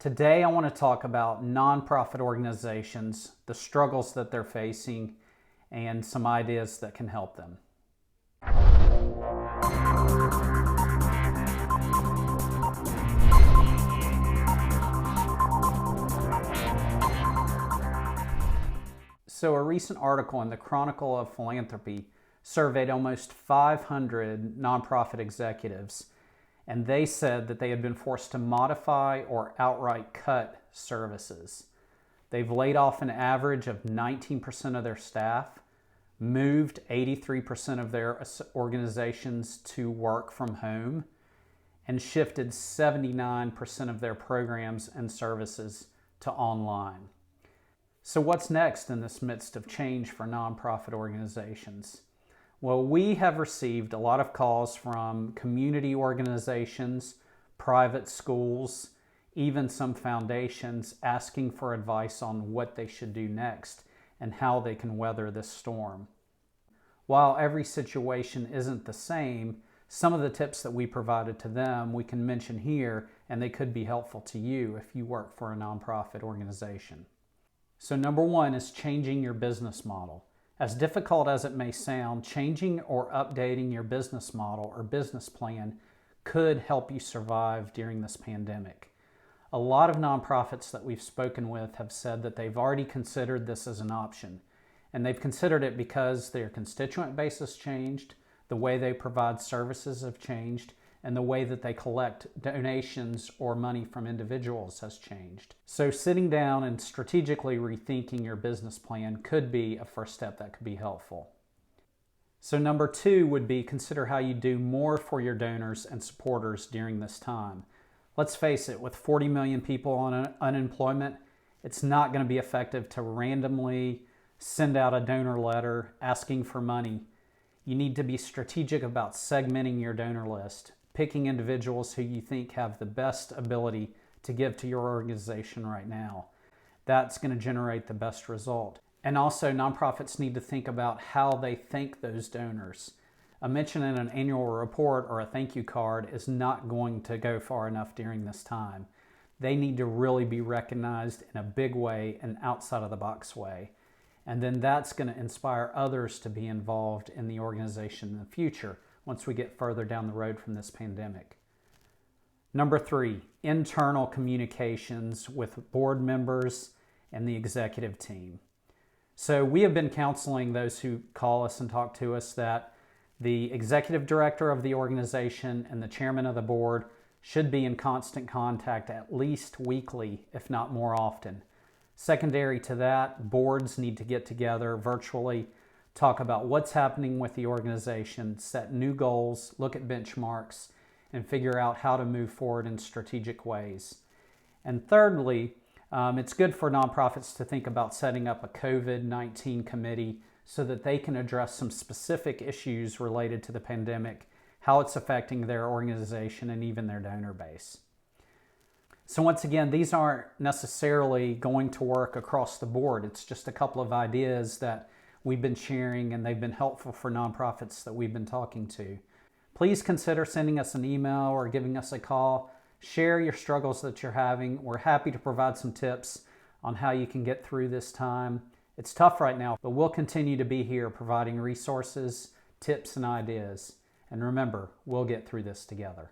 Today I want to talk about nonprofit organizations, the struggles that they're facing, and some ideas that can help them. So a recent article in the Chronicle of Philanthropy surveyed almost 500 nonprofit executives, and they said that they had been forced to modify or outright cut services. They've laid off an average of 19% of their staff, moved 83% of their organizations to work from home, and shifted 79% of their programs and services to online. So what's next in this midst of change for nonprofit organizations? Well, we have received a lot of calls from community organizations, private schools, even some foundations asking for advice on what they should do next and how they can weather this storm. While every situation isn't the same, some of the tips that we provided to them we can mention here, and they could be helpful to you if you work for a nonprofit organization. So number one is changing your business model. As difficult as it may sound, changing or updating your business model or business plan could help you survive during this pandemic. A lot of nonprofits that we've spoken with have said that they've already considered this as an option, and they've considered it because their constituent base has changed, the way they provide services have changed, and the way that they collect donations or money from individuals has changed. So sitting down and strategically rethinking your business plan could be a first step that could be helpful. So number two would be consider how you do more for your donors and supporters during this time. Let's face it, with 40 million people on unemployment, it's not going to be effective to randomly send out a donor letter asking for money. You need to be strategic about segmenting your donor list, picking individuals who you think have the best ability to give to your organization right now. That's going to generate the best result. And also, nonprofits need to think about how they thank those donors. A mention in an annual report or a thank you card is not going to go far enough during this time. They need to really be recognized in a big way and outside of the box way. And then that's going to inspire others to be involved in the organization in the future once we get further down the road from this pandemic. Number three, internal communications with board members and the executive team. So we have been counseling those who call us and talk to us that the executive director of the organization and the chairman of the board should be in constant contact at least weekly, if not more often. Secondary to that, boards need to get together virtually, talk about what's happening with the organization, set new goals, look at benchmarks, and figure out how to move forward in strategic ways. And thirdly, it's good for nonprofits to think about setting up a COVID-19 committee so that they can address some specific issues related to the pandemic, how it's affecting their organization and even their donor base. So once again, these aren't necessarily going to work across the board. It's just a couple of ideas that we've been sharing, and they've been helpful for nonprofits that we've been talking to. Please consider sending us an email or giving us a call. Share your struggles that you're having. We're happy to provide some tips on how you can get through this time. It's tough right now, but we'll continue to be here providing resources, tips, and ideas. And remember, we'll get through this together.